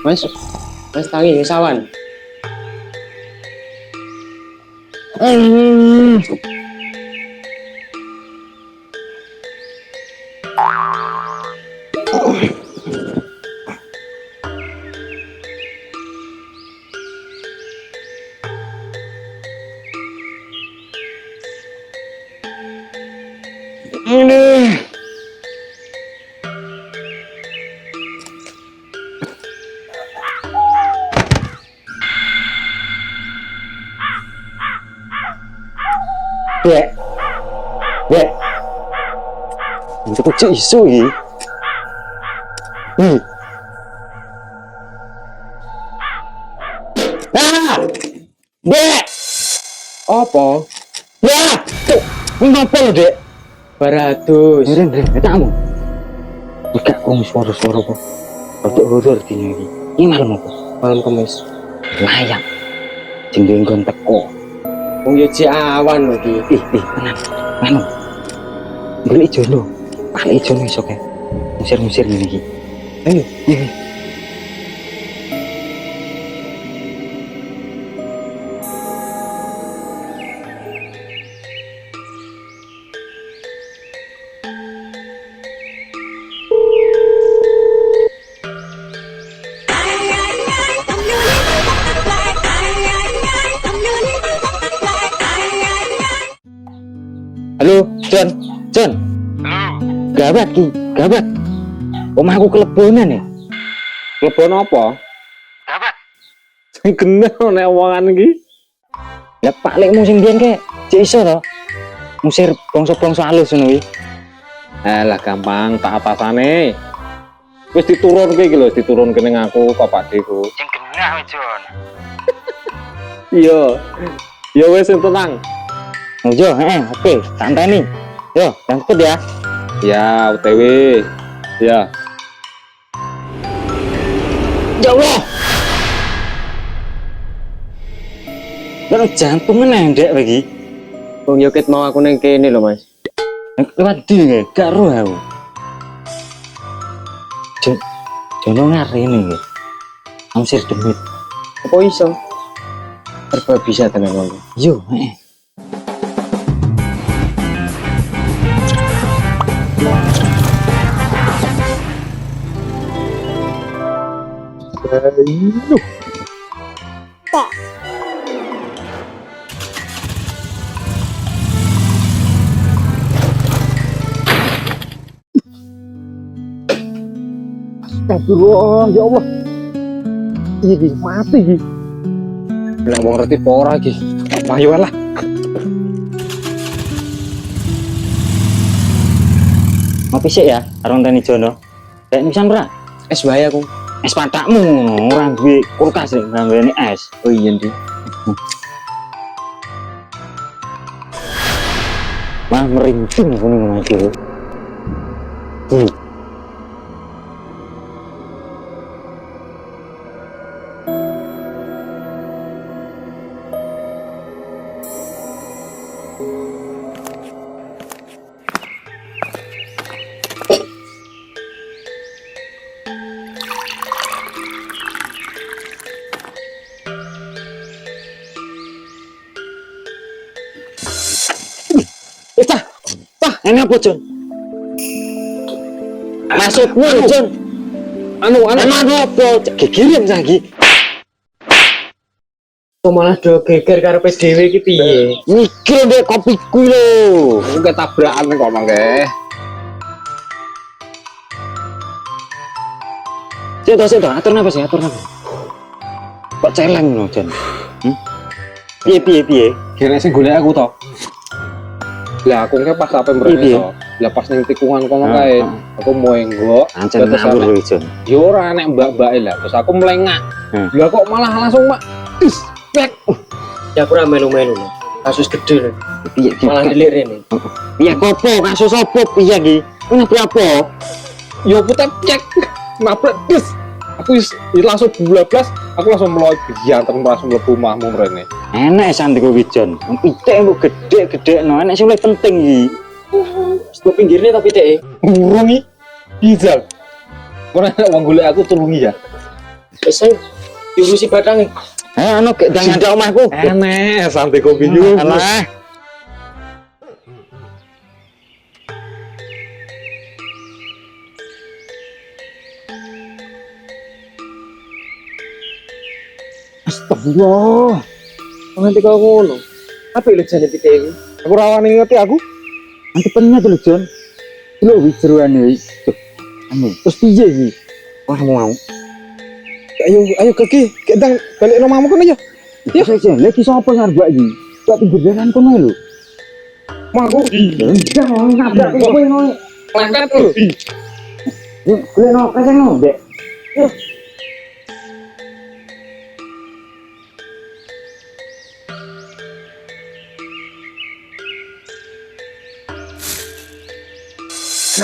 Mas tangi sawan. Ini. Dek. Itu kecil isu iki. Ah! Dek. Apa? Ya, tuh. Ngapa lho, Dek? Baratus. Dek, kamu. Enggak kok suara-suara kok. Rodok horor dino iki. Iki malam apa? Malam Kamis. Layang. Jeneng kon teko. Wong yo awan lho iki. Tenang. Anu. Beli jono. Balik jono iso kae. Musir-musir ngene iki. Ayo. Halo, John. Halo. Gawat. Omahku kelebonan ya. Kelebon apa? Dapat. Sing kenal nek omongan iki. Lah Pak Lekmu sing biyen kek, cek iso to. Musir bangsa-bangsa alus ngono kuwi. Alah gampang, tak atasane. Wis diturunke iki lho, diturunke ning aku kok Pak Deku. Sing genah wis, Jon. Iya. Ya wis tenang. Yo, oke, santai nih. Yo, yang cepet ya. Ya, OTW. Ya. Ya Allah. Kan jantungan ndek lagi. Wong yo ket mau aku ning kene lho, Mas. Lewat ndi gak roh aku. Jono ngarene nggih. Amsir demit. Apa iso? Serba bisa tenan wong. Yo, Pak. Astagfirullah, ya Allah. Iki mati iki. Lah wong ngerti apa ora iki? Ayo lah. Ngopi sik ya, karo Tani Jono. Kayak nisan ora? Es bahaya aku. Es patakmu ngono, ora duwe kulkas sik ngambilane es. Oh iya, Ndi. Mah merincing ngono ngono iki. Ini apa, Jon? Maksudmu, Jon? Anu apa? Gegirin lagi. kok malah do geger karepe dhewe iki piye? Mikir deh kopiku lho. Aku ketabrakan kok mangke. Sik to, atur napa sih, atur napa. Kok celeng lho, Jon? Piye. Kira sing golek aku to. Lah aku kan pas sampe mrene Piye? to. Lah pas ning tikungan kono Ah, kae, ah. aku mau enggok. Ancen Terus ngawur sampe- lho Jon. Ya ora nek mbak-mbake lah, terus aku melengak. Lah kok malah langsung mak. Tis, pek. Ya aku ora melu-melu lho. Kasus gede lho. Piye Malah delik rene. Piye kopo kasus opo piye iki? Kenapa apa? Ya aku tep cek. Nabrak tis. Aku langsung blablas, aku langsung meloy biyanten langsung mlebu omahmu mrene. Enak sandiku iki Jon. Pitik mbok gede no, enak sing luwih penting iki. Stop pinggirnya tapi teh. Urungi. Bijal. Kok nek wong golek aku tulungi ya. Wis ayo diurusi badange. Anu gek ndang ndak omahku. Enek santai kopi yo. Alah. Astagfirullah. Nanti kau ngono. Apa lho jane pitik iki? Aku rawani ngerti aku. Nanti pennya tuh Jon. Lho wis jeruane iki. Anu, terus piye iki? Wah mau. Ayo kaki, kita balik rumahmu kono ya. Ya saja, lagi sapa ngarbak iki? Kok pinggir jalan kono lho. Maku. Enggak mau nabrak kowe ngono. Lengket lho. Yuk, kulino kasang no, Dek. Yuk.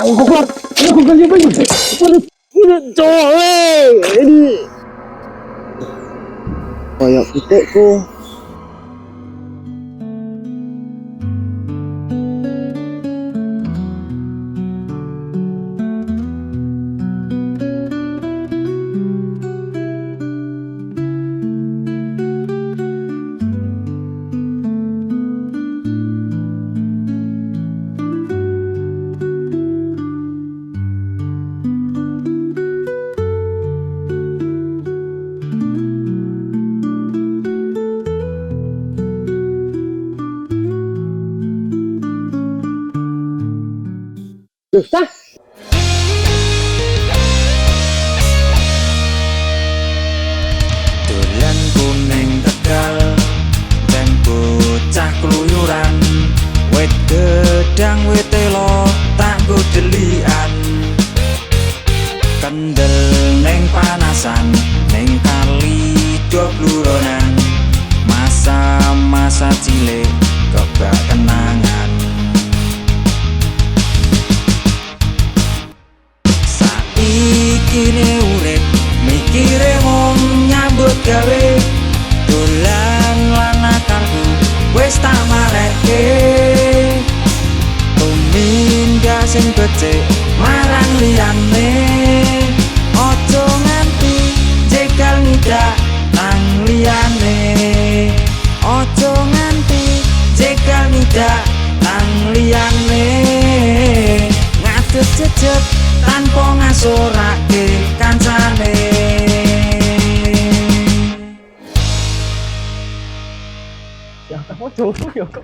Aku keluar. Aku kan juga ini. Ini cowok ini. Kayak pitikku. Susah. Dolan kuning Tegal dan bocah keluyuran wit gedang wit telo tak go delian kendel neng panasan neng kali do bluronan masa-masa cilik kebak kenangan saiki ne urip mikire mung nyambut gawe dolan lan akarku wis tak mareke tumindak sing becik marang liyane ojo nganti jegal ngidak nang liyane ojo nganti jegal ngidak nang liyane ngadeg jejet tanpa ngasorake kancane Ya kamu jauh ya kok.